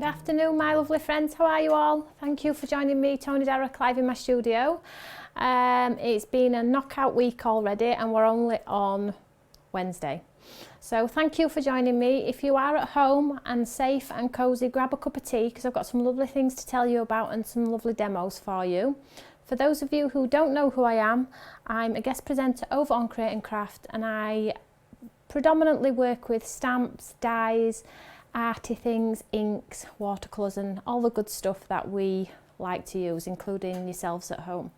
afternoon, my lovely friends. How are you all? Thank you for joining me, Toni Darroch, live in my studio. It's been a knockout week already and we're only on Wednesday. So thank you for joining me. If you are at home and safe and cosy, grab a cup of tea because I've got some lovely things to tell you about and some lovely demos for you. For those of you who don't know who I am, I'm a guest presenter over on Create and Craft, and I predominantly work with stamps, dies, arty things, inks, watercolours and all the good stuff that we like to use, including yourselves at home.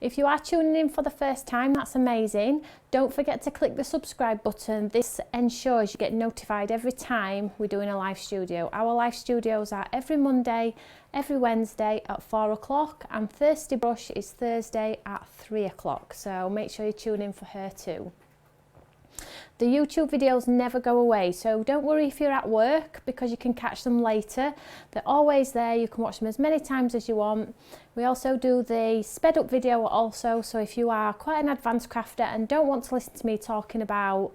If you are tuning in for the first time, that's amazing. Don't forget to click the subscribe button. This ensures you get notified every time we're doing a live studio. Our live studios are every Monday, every Wednesday at 4 o'clock, and Thirsty Brush is Thursday at 3 o'clock. So make sure you tune in for her too. The YouTube videos never go away, so don't worry if you're at work because you can catch them later. They're always there. You can watch them as many times as you want. We also do the sped up video also, so if you are quite an advanced crafter and don't want to listen to me talking about,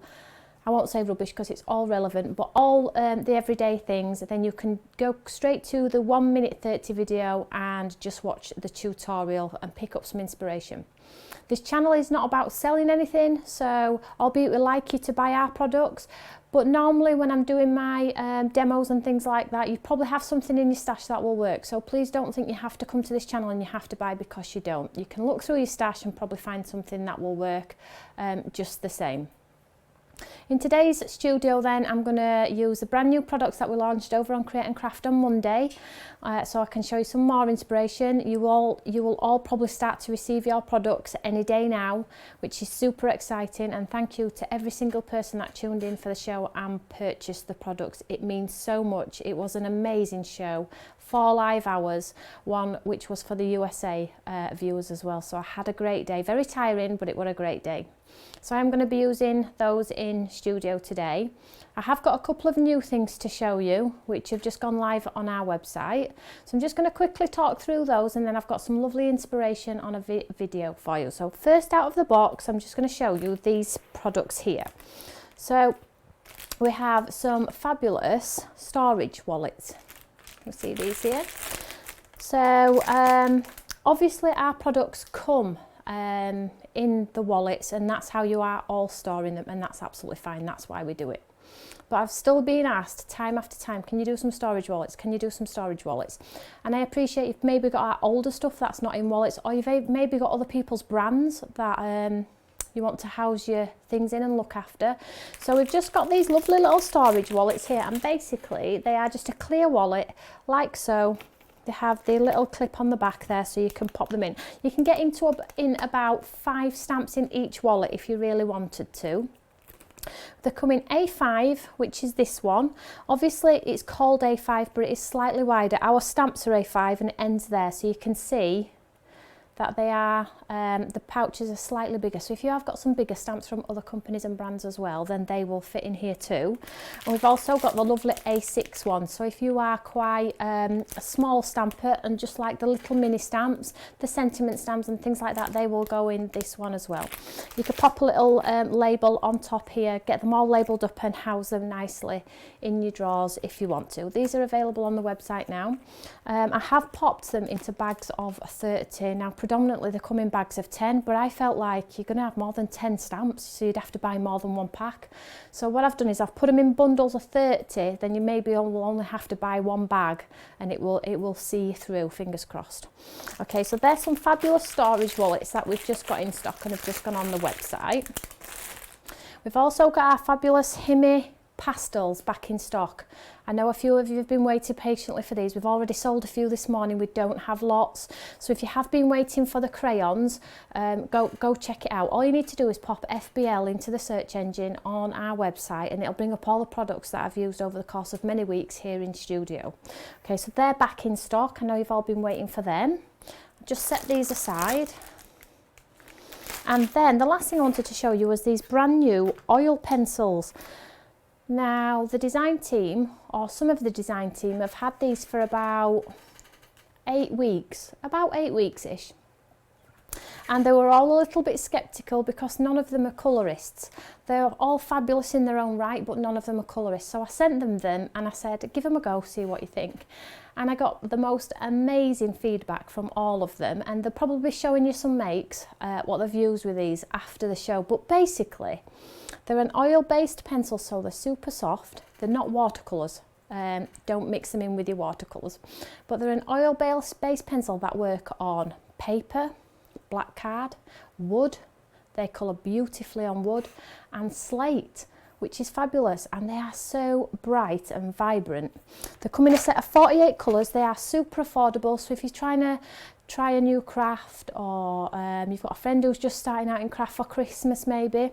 I won't say rubbish because it's all relevant, but all the everyday things, then you can go straight to the 1 minute 30 video and just watch the tutorial and pick up some inspiration. This channel is not about selling anything, so albeit we like you to buy our products, but normally when I'm doing my demos and things like that, you probably have something in your stash that will work. So please don't think you have to come to this channel and you have to buy because you don't. You can look through your stash and probably find something that will work just the same. In today's studio then, I'm going to use the brand new products that we launched over on Create and Craft on Monday, so I can show you some more inspiration. You will all probably start to receive your products any day now, which is super exciting, and thank you to every single person that tuned in for the show and purchased the products. It means so much. It was an amazing show. 4 live hours, one which was for the USA viewers as well, so I had a great day. Very tiring, but it was a great day. So I'm going to be using those in studio today. I have got a couple of new things to show you which have just gone live on our website, so I'm just going to quickly talk through those, and then I've got some lovely inspiration on a video for you. So first out of the box, I'm just going to show you these products here. So we have some fabulous storage wallets. You see these here. So obviously our products come in the wallets, and that's how you are all storing them, and that's absolutely fine. That's why we do it. But I've still been asked time after time, can you do some storage wallets? Can you do some storage wallets? And I appreciate you've maybe got our older stuff that's not in wallets, or you've maybe got other people's brands that you want to house your things in and look after. So we've just got these lovely little storage wallets here, and basically they are just a clear wallet like so. They have the little clip on the back there so you can pop them in. You can get in about 5 stamps in each wallet if you really wanted to. They come in A5, which is this one. Obviously it's called A5, but it is slightly wider. Our stamps are A5 and it ends there, so you can see that they are, the pouches are slightly bigger. So if you have got some bigger stamps from other companies and brands as well, then they will fit in here too. And we've also got the lovely A6 one. So if you are quite a small stamper and just like the little mini stamps, the sentiment stamps and things like that, they will go in this one as well. You could pop a little label on top here, get them all labelled up and house them nicely in your drawers if you want to. These are available on the website now. I have popped them into bags of 30. Now predominantly they come in bags of 10, but I felt like you're going to have more than 10 stamps, so you'd have to buy more than one pack. So what I've done is I've put them in bundles of 30, then you maybe will only have to buy one bag and it will see you through, fingers crossed. Okay, so there's some fabulous storage wallets that we've just got in stock and have just gone on the website. We've also got our fabulous Himi pastels back in stock. I know a few of you have been waiting patiently for these. We've already sold a few this morning. We don't have lots, so if you have been waiting for the crayons, go check it out. All you need to do is pop FBL into the search engine on our website and it'll bring up all the products that I've used over the course of many weeks here in studio. Okay, so they're back in stock. I know you've all been waiting for them. I'll just set these aside. And then the last thing I wanted to show you was these brand new oil pencils. Now the design team, or some of the design team, have had these for about 8 weeks, about 8 weeks-ish. And they were all a little bit sceptical because none of them are colourists. They're all fabulous in their own right, but none of them are colourists. So I sent them and I said, give them a go, see what you think. And I got the most amazing feedback from all of them, and they'll probably be showing you some makes, what they've used with these after the show. But basically, they're an oil-based pencil, so they're super soft. They're not watercolours. Don't mix them in with your watercolours. But they're an oil-based pencil that work on paper, black card, wood, they colour beautifully on wood, and slate, which is fabulous, and they are so bright and vibrant. They come in a set of 48 colours. They are super affordable, so if you're trying to try a new craft, or you've got a friend who's just starting out in craft for Christmas maybe,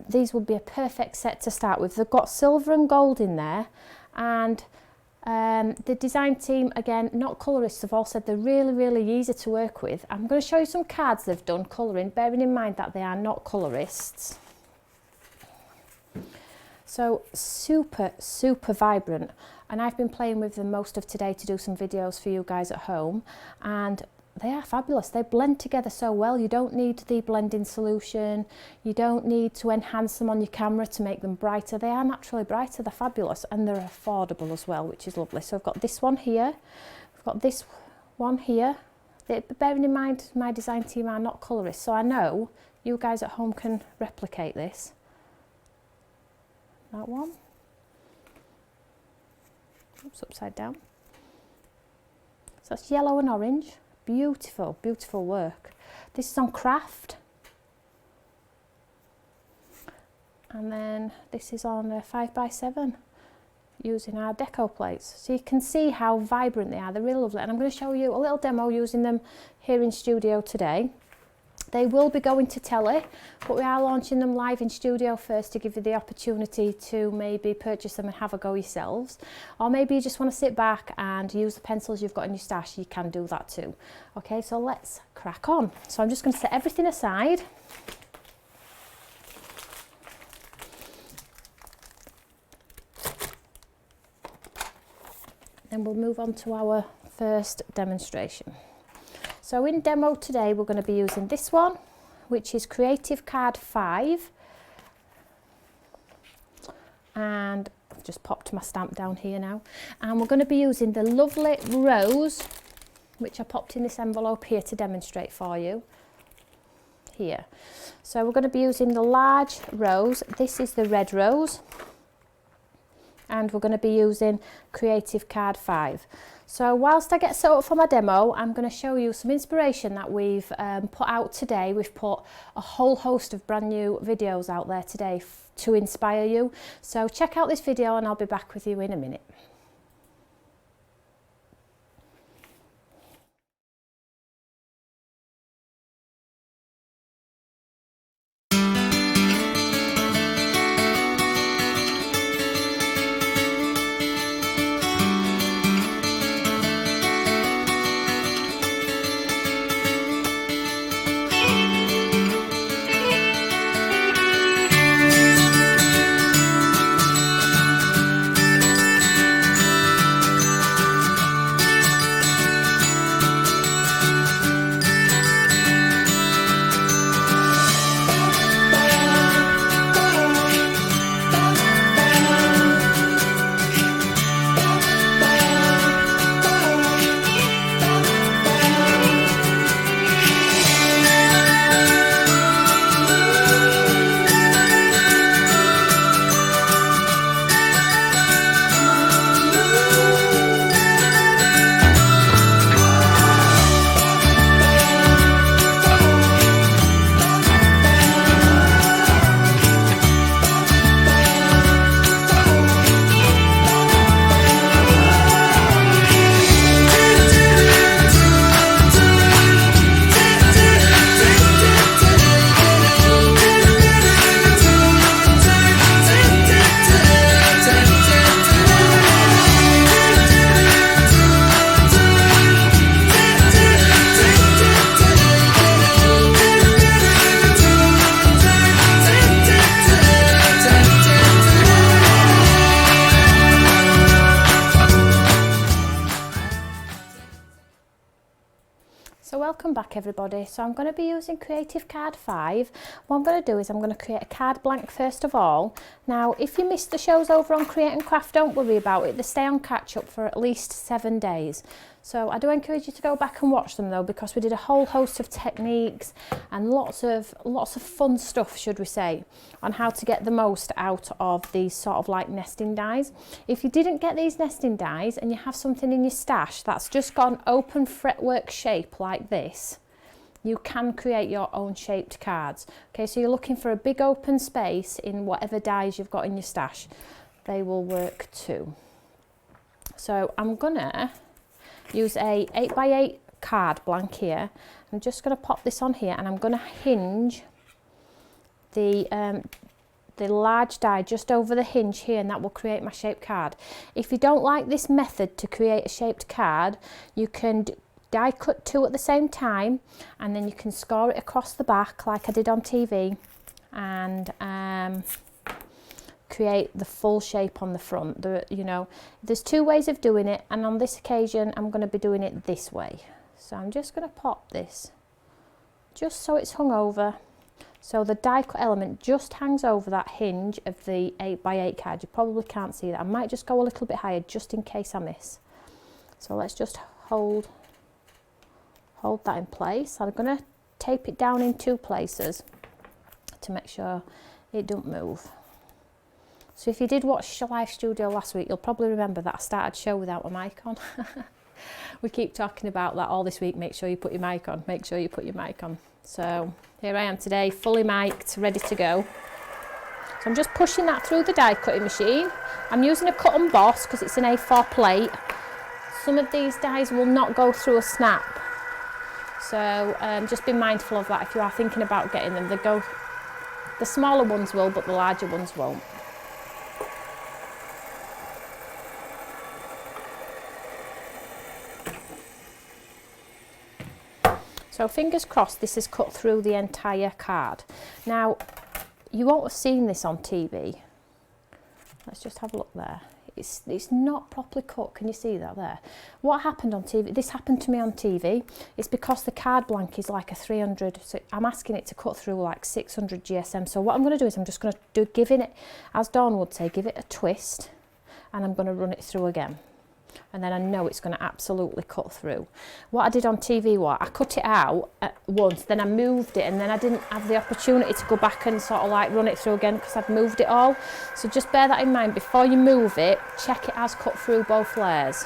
these would be a perfect set to start with. They've got silver and gold in there, and the design team, again, not colourists, have all said they're really easy to work with. I'm going to show you some cards they've done colouring, bearing in mind that they are not colourists. So super vibrant, and I've been playing with them most of today to do some videos for you guys at home, and they are fabulous. They blend together so well. You don't need the blending solution, you don't need to enhance them on your camera to make them brighter. They are naturally brighter. They're fabulous, and they're affordable as well, which is lovely. So I've got this one here, I've got this one here. Bearing in mind my design team are not colourists, so I know you guys at home can replicate this. That one, oops, upside down. So that's yellow and orange. Beautiful work. This is on craft, and then this is on 5x7 using our deco plates. So you can see how vibrant they are. They're really lovely, and I'm going to show you a little demo using them here in studio today. They will be going to telly, but we are launching them live in studio first to give you the opportunity to maybe purchase them and have a go yourselves. Or maybe you just want to sit back and use the pencils you've got in your stash, you can do that too. Okay, so let's crack on. So I'm just going to set everything aside. Then we'll move on to our first demonstration. So in demo today, we're going to be using this one, which is Creative Card 5. And I've just popped my stamp down here now. And we're going to be using the lovely rose, which I popped in this envelope here to demonstrate for you. Here. So we're going to be using the large rose. This is the red rose. And we're going to be using Creative Card 5. So whilst I get set up for my demo, I'm going to show you some inspiration that we've put out today. We've put a whole host of brand new videos out there today to inspire you. So check out this video and I'll be back with you in a minute. back, everybody. So I'm going to be using Creative Card 5. What I'm going to do is I'm going to create a card blank first of all. Now, if you missed the shows over on Create and Craft, don't worry about it. They stay on catch up for at least 7 days. So I do encourage you to go back and watch them though, because we did a whole host of techniques and lots of fun stuff, should we say, on how to get the most out of these sort of like nesting dies. If you didn't get these nesting dies and you have something in your stash that's just got an open fretwork shape like this, you can create your own shaped cards. Okay, so you're looking for a big open space in whatever dies you've got in your stash. They will work too. So I'm gonna use a 8x8 card blank here. I'm just going to pop this on here and I'm going to hinge the large die just over the hinge here, and that will create my shaped card. If you don't like this method to create a shaped card, you can die cut 2 at the same time, and then you can score it across the back like I did on TV, and create the full shape on the front. You know, there's 2 ways of doing it, and on this occasion I'm going to be doing it this way. So I'm just going to pop this just so it's hung over, so the die cut element just hangs over that hinge of the 8x8 card. You probably can't see that. I might just go a little bit higher just in case I miss. So let's just hold that in place. I'm going to tape it down in 2 places to make sure it don't move. So if you did watch Live Studio last week, you'll probably remember that I started show without my mic on. We keep talking about that all this week. Make sure you put your mic on. Make sure you put your mic on. So here I am today, fully mic'd, ready to go. So I'm just pushing that through the die cutting machine. I'm using a cut and boss because it's an A4 plate. Some of these dies will not go through a snap. So just be mindful of that if you are thinking about getting them. The smaller ones will, but the larger ones won't. So fingers crossed this is cut through the entire card. Now, you won't have seen this on TV. Let's just have a look there. It's not properly cut, can you see that there? What happened on TV, this happened to me on TV, it's because the card blank is like a 300, so I'm asking it to cut through like 600 GSM. So what I'm going to do is I'm just going to giving it, as Dawn would say, give it a twist, and I'm going to run it through again. And then I know it's going to absolutely cut through. What I did on TV was I cut it out at once, then I moved it, and then I didn't have the opportunity to go back and sort of like run it through again because I'd moved it all. So just bear that in mind. Before you move it, check it has cut through both layers.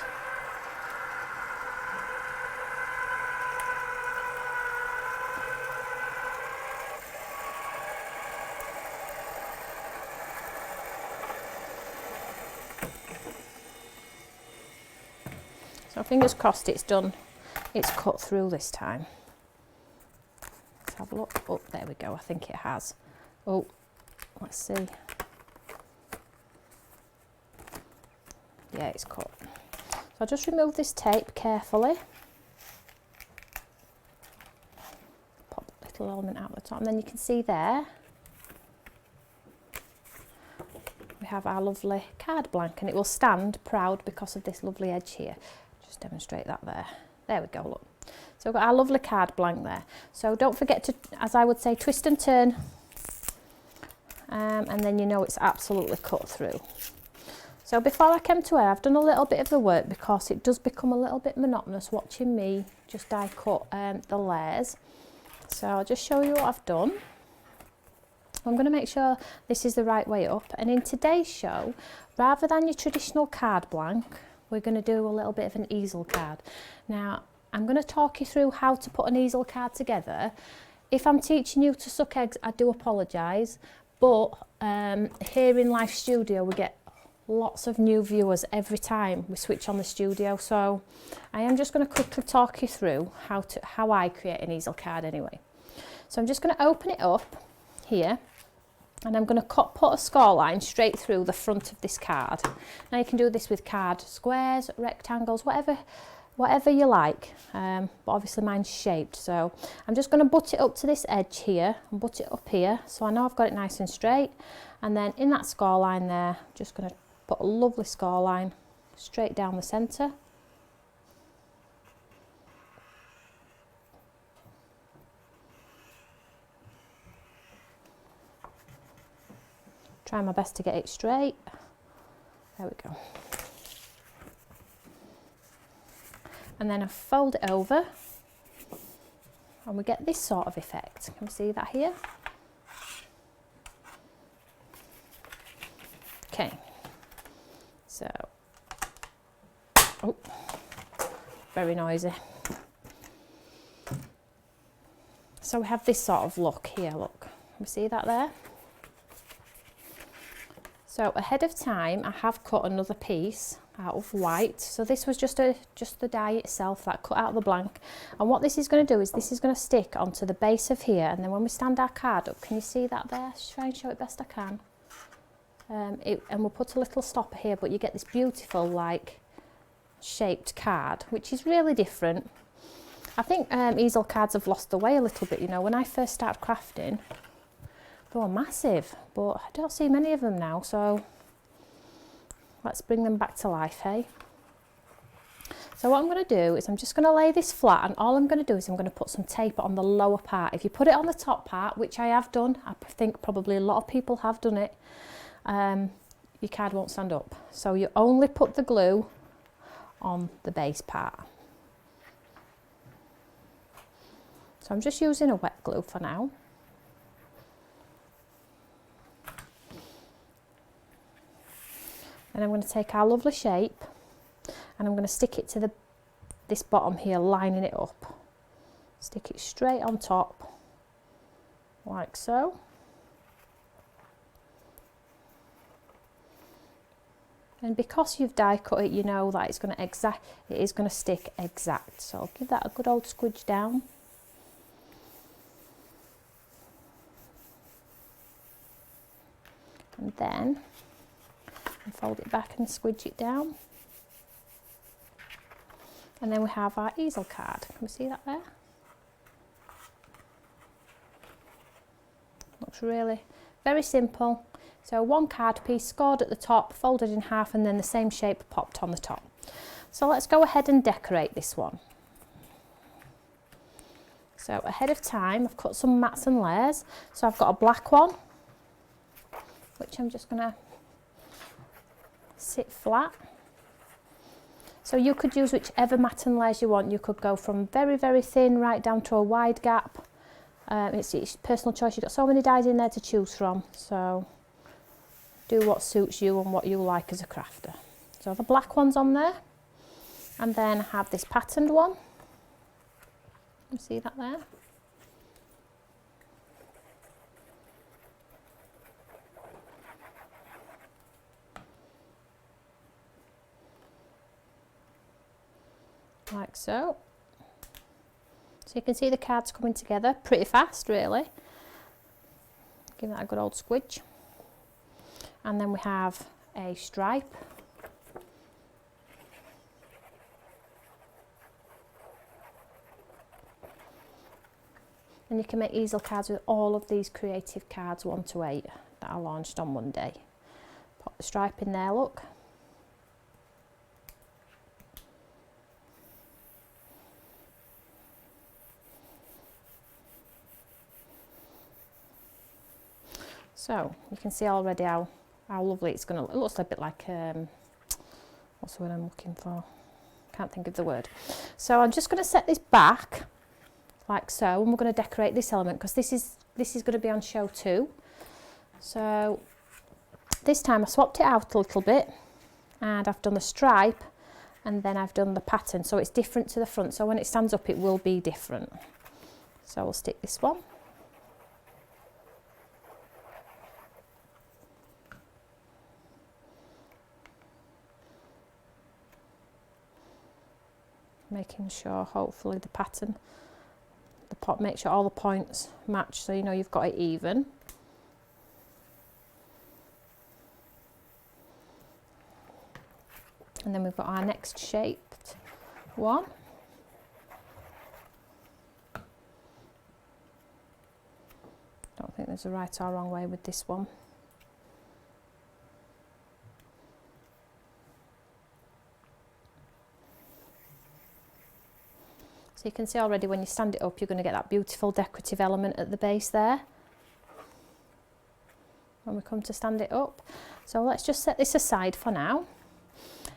So fingers crossed it's done, it's cut through this time. Let's have a look. Oh, there we go, I think it has. Oh, let's see. Yeah, it's cut. So I'll just remove this tape carefully. Pop a little element out the top, and then you can see there we have our lovely card blank, and it will stand proud because of this lovely edge here. Just demonstrate that there. There we go, look. So we've got our lovely card blank there. So don't forget to, as I would say, twist and turn, and then you know it's absolutely cut through. So before I came to air, I've done a little bit of the work because it does become a little bit monotonous watching me just die cut the layers. So I'll just show you what I've done. I'm going to make sure this is the right way up, and in today's show, rather than your traditional card blank, we're going to do a little bit of an easel card. Now, I'm going to talk you through how to put an easel card together. If I'm teaching you to suck eggs, I do apologise, but here in Live Studio we get lots of new viewers every time we switch on the studio, so I am just going to quickly talk you through how I create an easel card anyway. So I'm just going to open it up here, and I'm going to put a score line straight through the front of this card. Now you can do this with card squares, rectangles, whatever you like, but obviously mine's shaped, so I'm just going to butt it up to this edge here and butt it up here so I know I've got it nice and straight, and then in that score line there, I'm just going to put a lovely score line straight down the centre. Try my best to get it straight. There we go. And then I fold it over and we get this sort of effect. Can we see that here? Okay, so, oh, very noisy. So we have this sort of look here, look. Can we see that there? So ahead of time, I have cut another piece out of white. So this was just the die itself that I cut out the blank. And what this is going to do is this is going to stick onto the base of here. And then when we stand our card up, can you see that there? Just try and show it best I can. And we'll put a little stopper here, but you get this beautiful like shaped card, which is really different. I think easel cards have lost their way a little bit, you know. When I first started crafting, they were massive, but I don't see many of them now, so let's bring them back to life, hey? So what I'm going to do is I'm just going to lay this flat, and all I'm going to do is I'm going to put some tape on the lower part. If you put it on the top part, which I have done, I think probably a lot of people have done it, your card won't stand up. So you only put the glue on the base part. So I'm just using a wet glue for now. And I'm going to take our lovely shape and I'm going to stick it to this bottom here, lining it up. Stick it straight on top, like so. And because you've die cut it, you know that it is going to stick exact. So I'll give that a good old squidge down. And then fold it back and squidge it down. And then we have our easel card. Can we see that there? Looks really very simple. So one card piece scored at the top, folded in half, and then the same shape popped on the top. So let's go ahead and decorate this one. So ahead of time, I've cut some mats and layers. So I've got a black one, which I'm just going to sit flat. So you could use whichever mat and layers you want. You could go from very, very thin right down to a wide gap. It's personal choice. You've got so many dies in there to choose from. So do what suits you and what you like as a crafter. So the black one's on there. And then I have this patterned one. You see that there? Like so. So you can see the cards coming together pretty fast, really. Give that a good old squidge. And then we have a stripe. And you can make easel cards with all of these creative cards 1 to 8 that I launched on Monday. Pop the stripe in there, look. So you can see already how lovely it's going to look. It looks a bit like, what's the word I'm looking for? Can't think of the word. So I'm just going to set this back like so, and we're going to decorate this element because this is going to be on show too. So this time I swapped it out a little bit and I've done the stripe and then I've done the pattern, so it's different to the front. So when it stands up it will be different. So we'll stick this one. Making sure hopefully the pattern, make sure all the points match so you know you've got it even. And then we've got our next shaped one. Don't think there's a right or wrong way with this one. So you can see already when you stand it up, you're going to get that beautiful decorative element at the base there. when we come to stand it up. So let's just set this aside for now.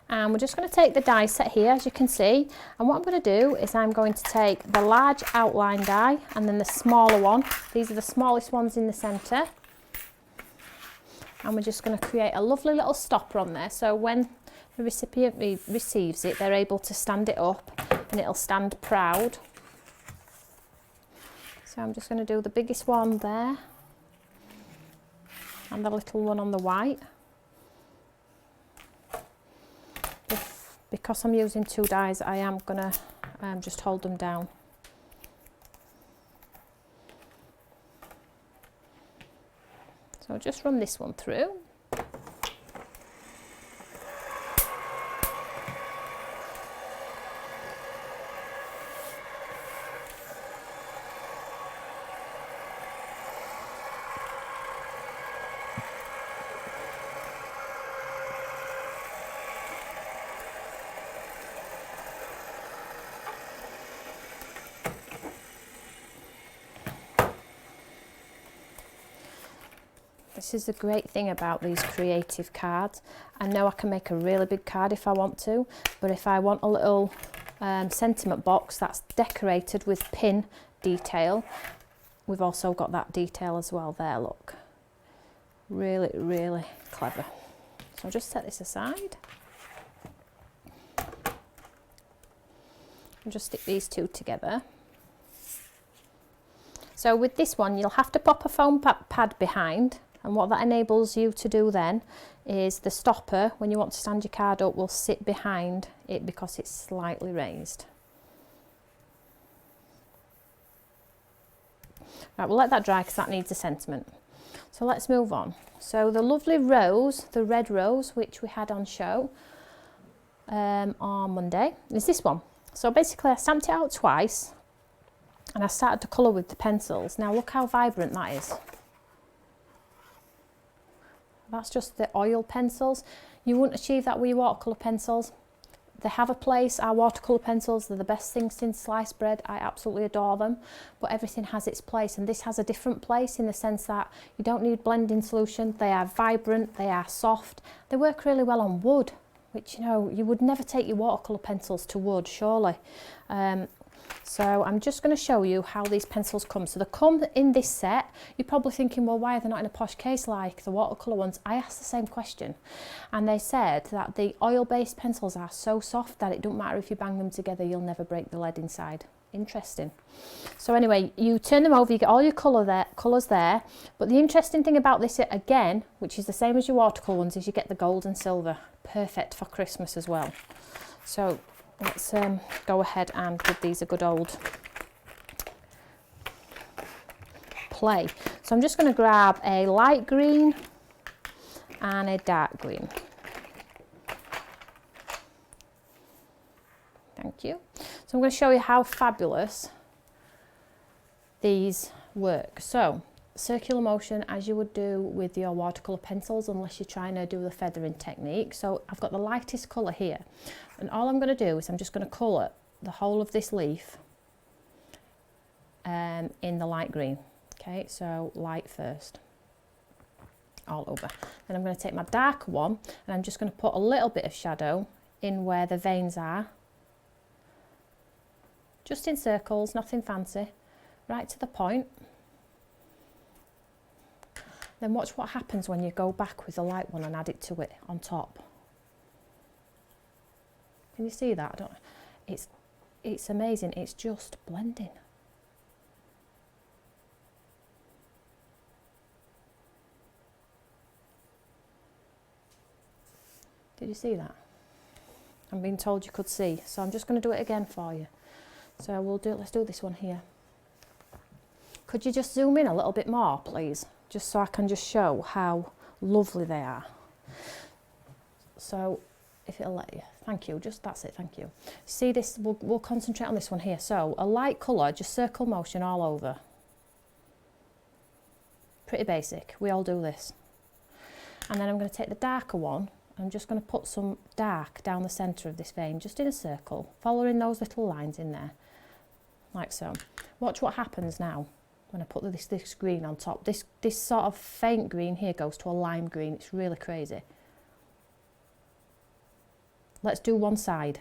And we're just going to take the die set here, as you can see, and what I'm going to do is I'm going to take the large outline die and then the smaller one. These are the smallest ones in the centre, and we're just going to create a lovely little stopper on there, so when the recipient receives it, they're able to stand it up and it'll stand proud. So I'm just going to do the biggest one there and the little one on the white. Because I'm using two dies, I am going to just hold them down. So I'll just run this one through. This is the great thing about these creative cards. I know I can make a really big card if I want to, but if I want a little sentiment box that's decorated with pin detail, we've also got that detail as well there, look. Really, really clever. So I'll just set this aside. And just stick these two together. So with this one, you'll have to pop a foam pad behind. And what that enables you to do then is the stopper, when you want to stand your card up, will sit behind it because it's slightly raised. Right, we'll let that dry because that needs a sentiment. So let's move on. So the lovely rose, the red rose, which we had on show on Monday, is this one. So basically I stamped it out twice and I started to colour with the pencils. Now look how vibrant that is. That's just the oil pencils. You wouldn't achieve that with your watercolour pencils. They have a place. Our watercolour pencils, they're the best thing since sliced bread. I absolutely adore them, but everything has its place, and this has a different place in the sense that you don't need blending solution. They are vibrant, they are soft, they work really well on wood, which, you know, you would never take your watercolour pencils to wood, surely. So I'm just going to show you how these pencils come. So they come in this set. You're probably thinking, well, why are they not in a posh case like the watercolour ones? I asked the same question, and they said that the oil-based pencils are so soft that it don't matter if you bang them together, you'll never break the lead inside. Interesting. So anyway, you turn them over, you get all your colours there. But the interesting thing about this again, which is the same as your watercolour ones, is you get the gold and silver. Perfect for Christmas as well. So let's go ahead and give these a good old play. So I'm just going to grab a light green and a dark green. Thank you. So I'm going to show you how fabulous these work. So circular motion, as you would do with your watercolour pencils, unless you're trying to do the feathering technique. So I've got the lightest colour here, and all I'm going to do is I'm just going to colour the whole of this leaf in the light green. Okay, so light first, all over. Then I'm going to take my darker one and I'm just going to put a little bit of shadow in where the veins are, just in circles, nothing fancy, right to the point. Then watch what happens when you go back with the light one and add it to it on top. Can you see that? It's amazing. It's just blending. Did you see that? I'm being told you could see, so I'm just going to do it again for you. So let's do this one here. Could you just zoom in a little bit more, please? Just so I can just show how lovely they are. So if it'll let you, thank you, just that's it, thank you. See this, we'll concentrate on this one here. So a light colour, just circle motion all over. Pretty basic, we all do this. And then I'm going to take the darker one. I'm just going to put some dark down the centre of this vein, just in a circle, following those little lines in there, like so. Watch what happens now. when I put this green on top. This sort of faint green here goes to a lime green. It's really crazy. Let's do one side.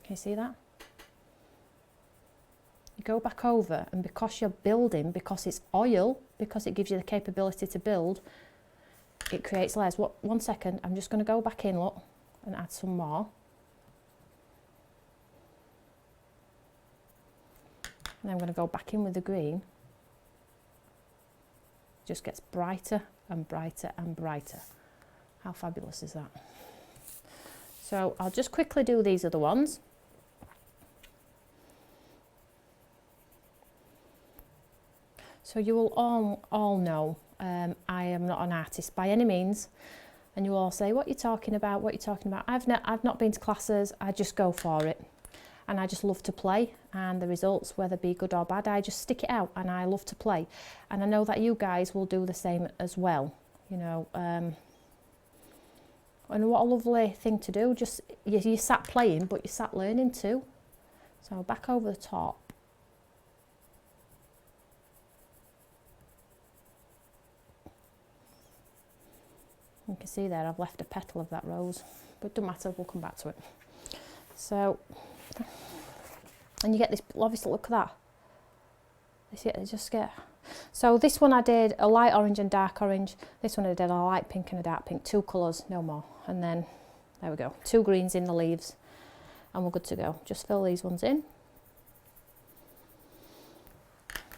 Can you see that? You go back over, and because you're building, because it's oil, because it gives you the capability to build, it creates layers. One second, I'm just going to go back in, look, and add some more. And I'm going to go back in with the green. It just gets brighter and brighter and brighter. How fabulous is that? So I'll just quickly do these other ones. So you will all know I am not an artist by any means, and you all say, what are you talking about, what are you talking about? I've not been to classes, I just go for it, and I just love to play, and the results, whether be good or bad, I just stick it out, and I love to play, and I know that you guys will do the same as well, you know, and what a lovely thing to do. Just you sat playing, but you sat learning too. So back over the top. You can see there I've left a petal of that rose, but it doesn't matter, we'll come back to it. So, and you get this, obviously look at that. You see it, just get. So this one I did a light orange and dark orange. This one I did a light pink and a dark pink, 2 colours, no more. And then, there we go, 2 greens in the leaves, and we're good to go. Just fill these ones in.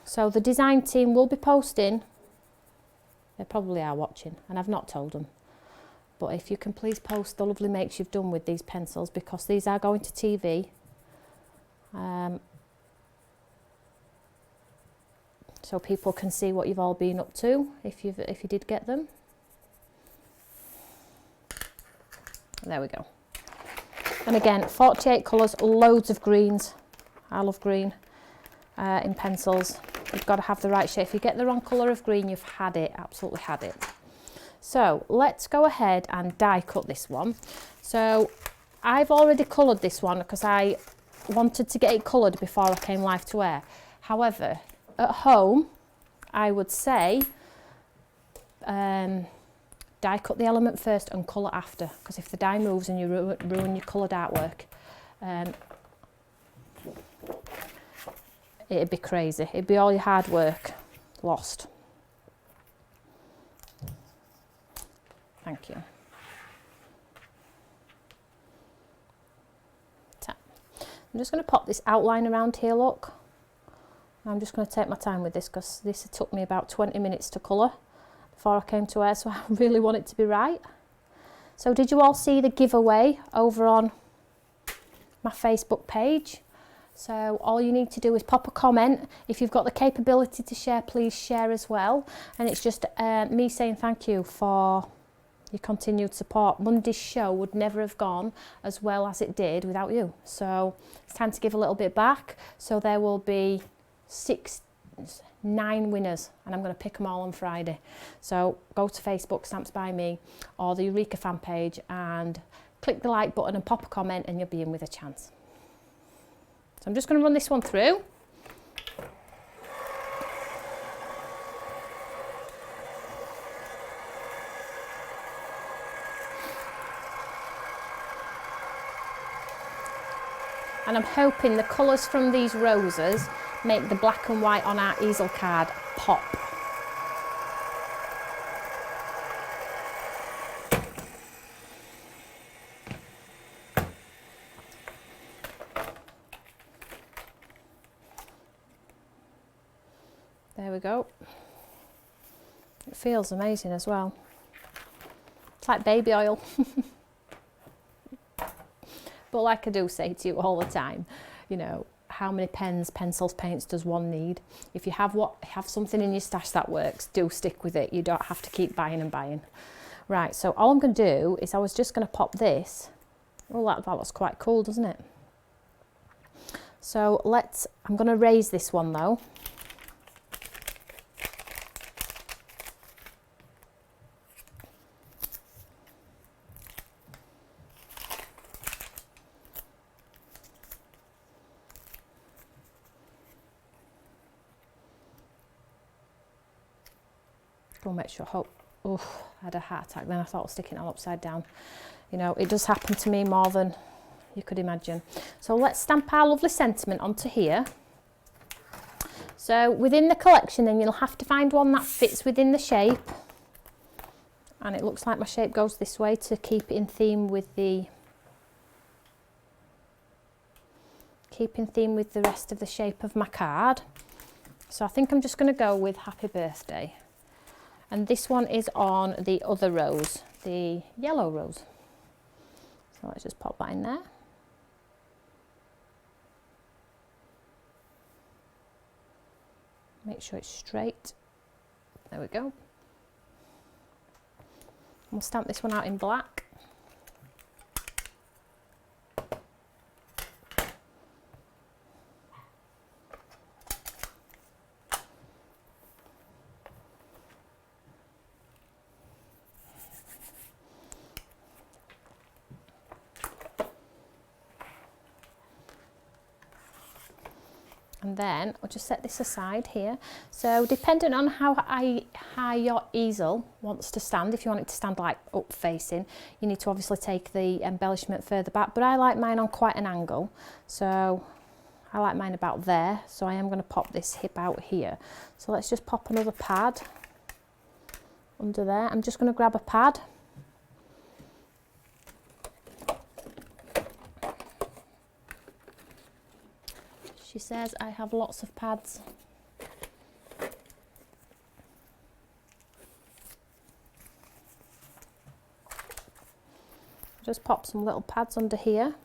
So the design team will be posting, they probably are watching, and I've not told them. But if you can please post the lovely makes you've done with these pencils, because these are going to TV. So people can see what you've all been up to if you did get them. There we go. And again, 48 colours, loads of greens. I love green in pencils. You've got to have the right shade. If you get the wrong colour of green, you've had it, absolutely had it. So let's go ahead and die cut this one. So I've already coloured this one because I wanted to get it coloured before I came live to air. However, at home, I would say die cut the element first and colour after, because if the die moves and you ruin your coloured artwork, it'd be crazy. It'd be all your hard work lost. Thank you. I'm just going to pop this outline around here, look. I'm just going to take my time with this because this took me about 20 minutes to colour before I came to air, so I really want it to be right. So did you all see the giveaway over on my Facebook page? So all you need to do is pop a comment. If you've got the capability to share, please share as well. And it's just me saying thank you for your continued support. Monday's show would never have gone as well as it did without you. So it's time to give a little bit back. So there will be 9 winners, and I'm going to pick them all on Friday. So go to Facebook, Stamps by Me, or the Eureka fan page, and click the like button and pop a comment, and you'll be in with a chance. So I'm just going to run this one through. And I'm hoping the colours from these roses make the black and white on our easel card pop. There we go. It feels amazing as well. It's like baby oil. But like I do say to you all the time, you know, how many pens, pencils, paints does one need? If you have something in your stash that works, do stick with it. You don't have to keep buying and buying. Right, so all I'm going to do is I was just going to pop this. Oh, that looks quite cool, doesn't it? So I'm going to raise this one though. Go make sure, I had a heart attack then. I thought I was sticking it all upside down. You know, it does happen to me more than you could imagine. So let's stamp our lovely sentiment onto here. So within the collection then you'll have to find one that fits within the shape. And it looks like my shape goes this way to keep it in theme with the rest of the shape of my card. So I think I'm just going to go with Happy Birthday. And this one is on the other rose, the yellow rose. So let's just pop that in there. Make sure it's straight. There we go. We'll stamp this one out in black. And then I'll just set this aside here. So depending on how high your easel wants to stand, if you want it to stand like up facing, you need to obviously take the embellishment further back, but I like mine on quite an angle. So I like mine about there. So I am going to pop this hip out here. So let's just pop another pad under there. I'm just going to grab a pad. She says I have lots of pads. Just pop some little pads under here.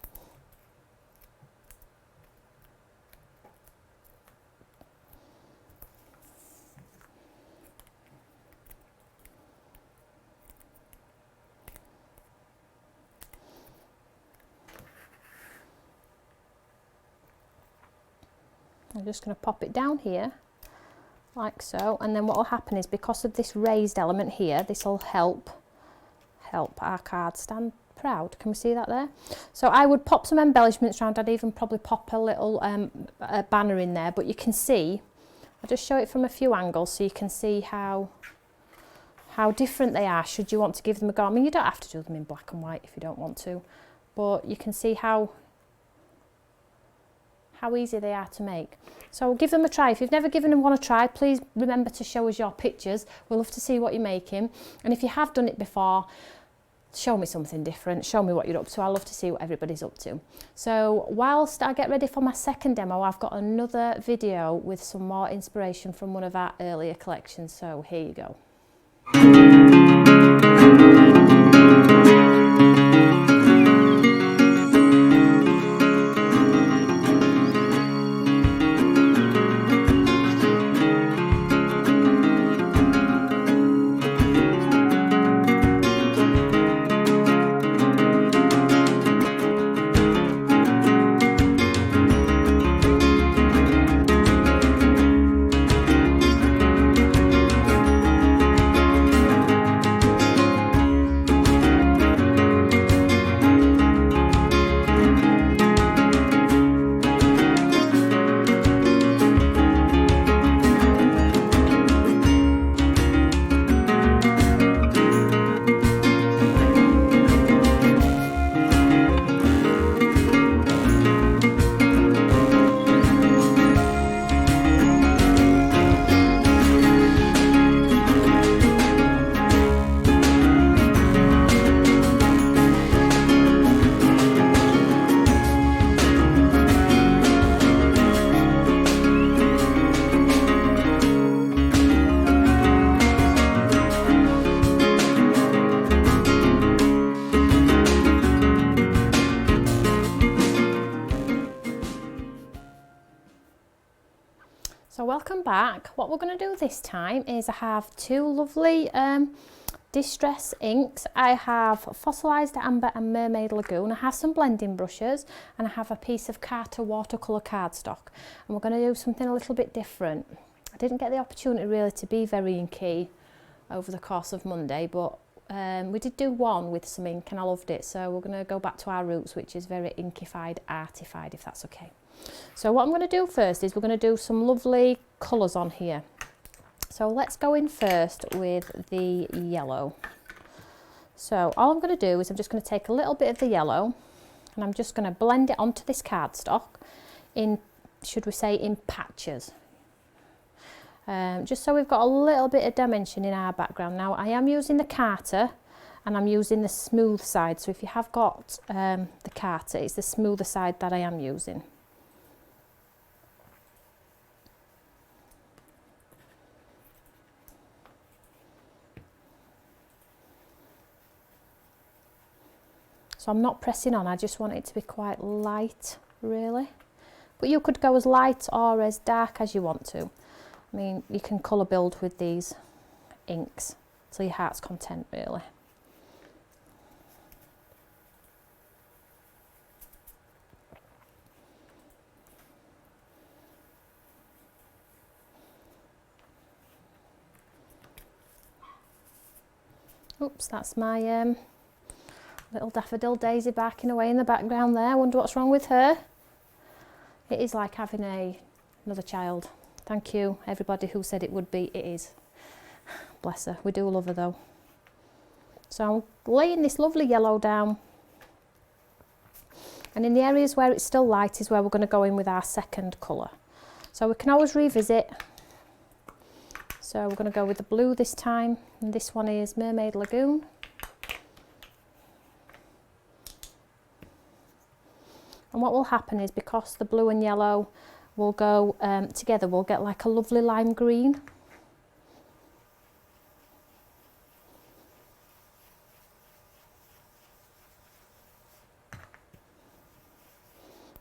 I'm just going to pop it down here like so, and then what will happen is, because of this raised element here, this will help our card stand proud. Can we see that there? So I would pop some embellishments around. I'd even probably pop a little a banner in there, but you can see, I'll just show it from a few angles so you can see how different they are should you want to give them a go. I mean, you don't have to do them in black and white if you don't want to, but you can see how easy they are to make. So give them a try. If you've never given one a try, please remember to show us your pictures. We'll love to see what you're making. And if you have done it before, show me something different. Show me what you're up to. I love to see what everybody's up to. So whilst I get ready for my second demo, I've got another video with some more inspiration from one of our earlier collections. So here you go. So welcome back. What we're going to do this time is I have two lovely distress inks. I have Fossilized Amber and Mermaid Lagoon. I have some blending brushes and I have a piece of Carter watercolour cardstock. And we're going to do something a little bit different. I didn't get the opportunity really to be very inky over the course of Monday, but we did do one with some ink and I loved it. So we're going to go back to our roots, which is very inkified, artified, if that's okay. So what I'm going to do first is we're going to do some lovely colours on here. So let's go in first with the yellow. So all I'm going to do is I'm just going to take a little bit of the yellow and I'm just going to blend it onto this cardstock in, should we say, in patches. Just so we've got a little bit of dimension in our background. Now I am using the Carter and I'm using the smooth side, so if you have got the Carter, it's the smoother side that I am using. So I'm not pressing on, I just want it to be quite light, really. But you could go as light or as dark as you want to. I mean, you can colour build with these inks to your heart's content, really. Oops, that's my little daffodil Daisy barking away in the background there. I wonder what's wrong with her. It is like having another child. Thank you, everybody who said it would be. It is. Bless her. We do love her though. So I'm laying this lovely yellow down. And in the areas where it's still light is where we're going to go in with our second colour. So we can always revisit. So we're going to go with the blue this time. And this one is Mermaid Lagoon. And what will happen is, because the blue and yellow will go together, we'll get like a lovely lime green.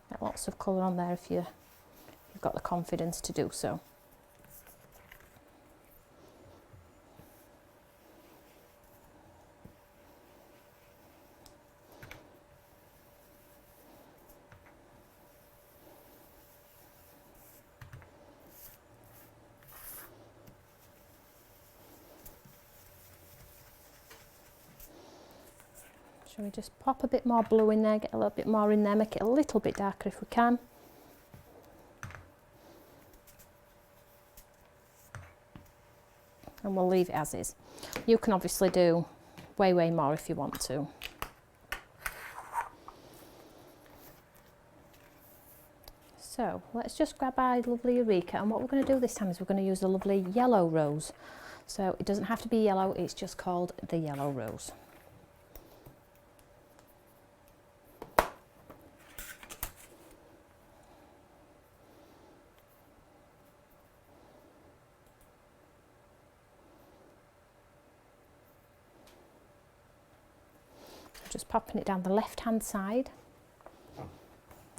Get lots of colour on there if you've got the confidence to do so. Shall we just pop a bit more blue in there, get a little bit more in there, make it a little bit darker if we can. And we'll leave it as is. You can obviously do way more if you want to. So let's just grab our lovely Eureka, and what we're going to do this time is we're going to use the lovely yellow rose. So it doesn't have to be yellow, it's just called the yellow rose. Just popping it down the left hand side,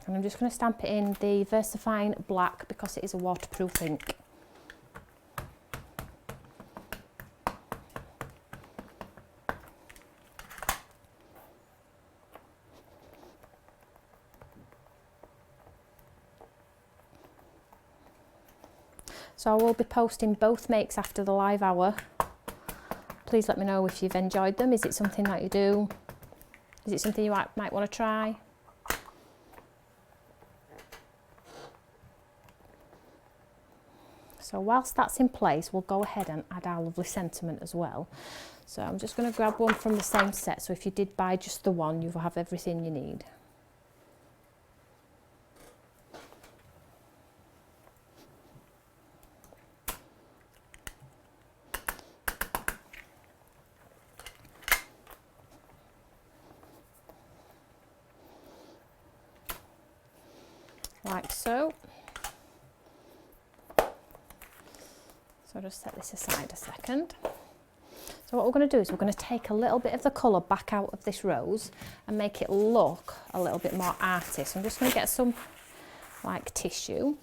and I'm just going to stamp it in the VersaFine black because it is a waterproof ink. So I will be posting both makes after the live hour. Please let me know if you've enjoyed them. Is it something that you do? Is it something you might want to try? So whilst that's in place, we'll go ahead and add our lovely sentiment as well. So I'm just going to grab one from the same set. So if you did buy just the one, you will have everything you need. Like so. So I'll just set this aside a second. So what we're going to do is we're going to take a little bit of the colour back out of this rose and make it look a little bit more arty. So I'm just going to get some like tissue,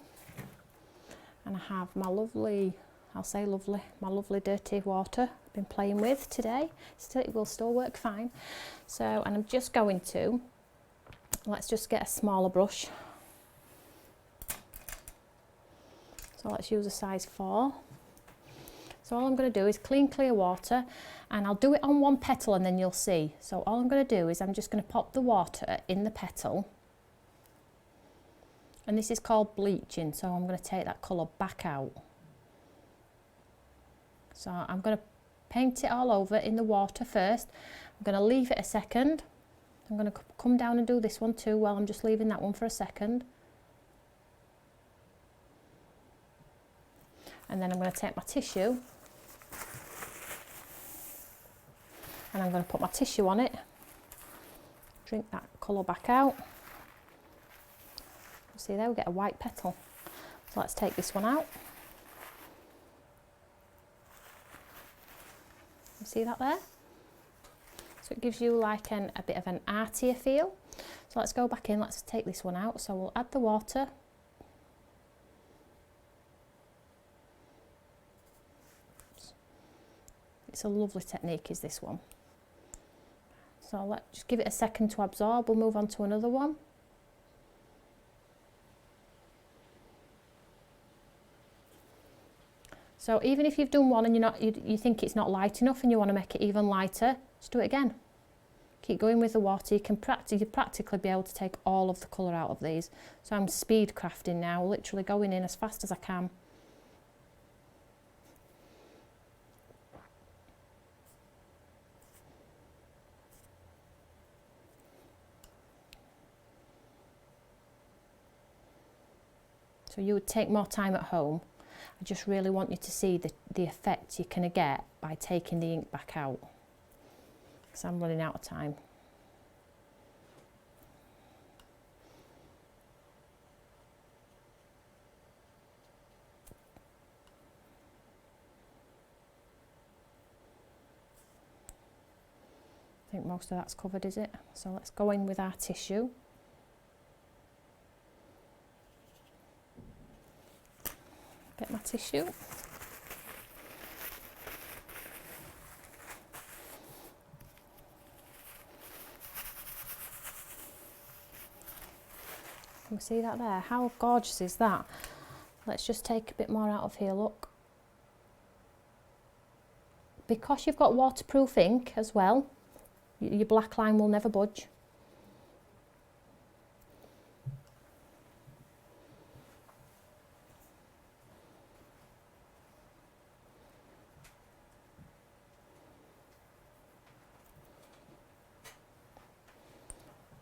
and I have my lovely, I'll say lovely, my lovely dirty water I've been playing with today. It will still work fine. So, and I'm just going to, let's just get a smaller brush. So let's use a size 4. So all I'm going to do is clean clear water, and I'll do it on one petal and then you'll see. So all I'm going to do is I'm just going to pop the water in the petal, and this is called bleaching, so I'm going to take that colour back out. So I'm going to paint it all over in the water first. I'm going to leave it a second. I'm going to come down and do this one too while I'm just leaving that one for a second. And then I'm going to take my tissue and I'm going to put my tissue on it, drink that colour back out. See there, we get a white petal. So let's take this one out. You see that there? So it gives you like a bit of an artier feel. So let's go back in, let's take this one out. So we'll add the water. It's a lovely technique, is this one. So let's just give it a second to absorb. We'll move on to another one. So even if you've done one and you think it's not light enough and you want to make it even lighter, just do it again. Keep going with the water. You'll practically be able to take all of the colour out of these. So I'm speed crafting now, literally going in as fast as I can. So you would take more time at home. I just really want you to see the effect you can get by taking the ink back out, because I'm running out of time. I think most of that's covered, is it? So let's go in with our tissue. Get my tissue. Can we see that there? How gorgeous is that? Let's just take a bit more out of here, look. Because you've got waterproof ink as well, your black line will never budge.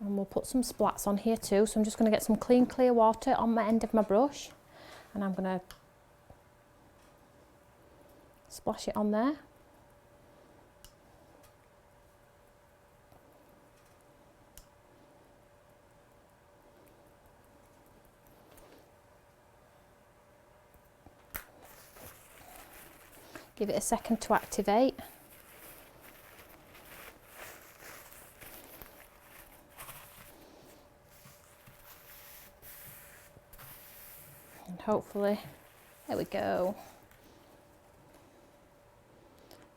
And we'll put some splats on here too. So I'm just going to get some clean, clear water on my end of my brush. And I'm going to splash it on there. Give it a second to activate. And hopefully, there we go.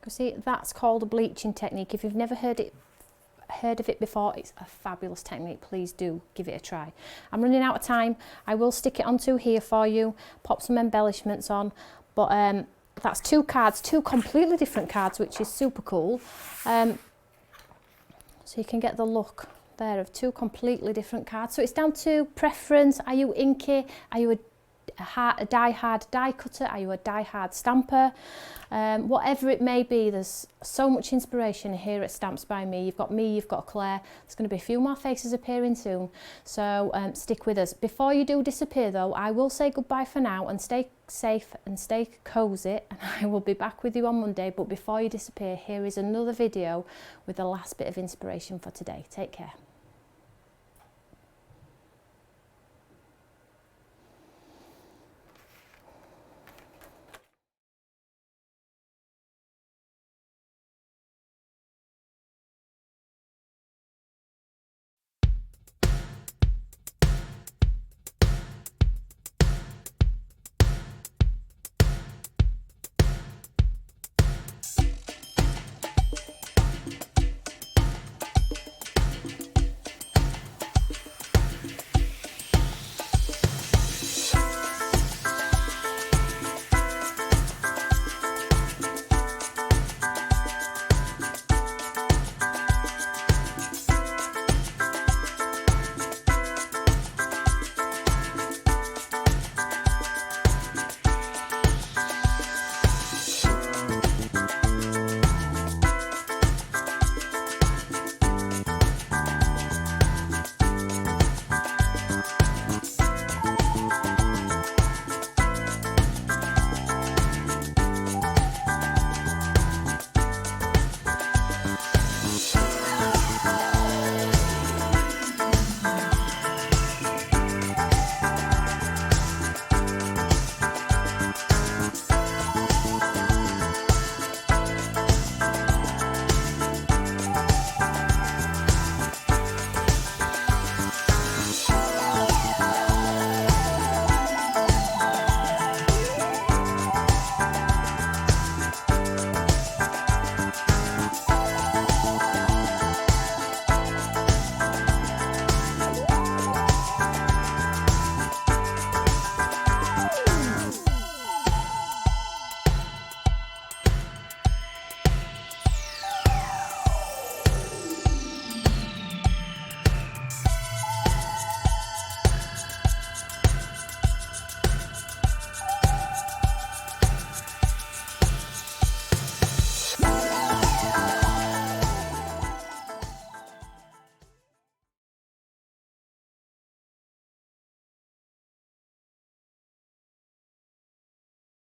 You see, that's called a bleaching technique. If you've never heard of it before, it's a fabulous technique. Please do give it a try. I'm running out of time. I will stick it onto here for you, pop some embellishments on, but that's two cards, two completely different cards, which is super cool. So you can get the look there of two completely different cards. So it's down to preference. Are you inky? Are you a die-hard die cutter? Are you a die-hard stamper? Whatever it may be, there's so much inspiration here at Stamps by Me. You've got me, you've got Claire. There's going to be a few more faces appearing soon, so stick with us. Before you do disappear though, I will say goodbye for now, and stay safe and stay cozy, and I will be back with you on Monday. But before you disappear, here is another video with the last bit of inspiration for today. Take care.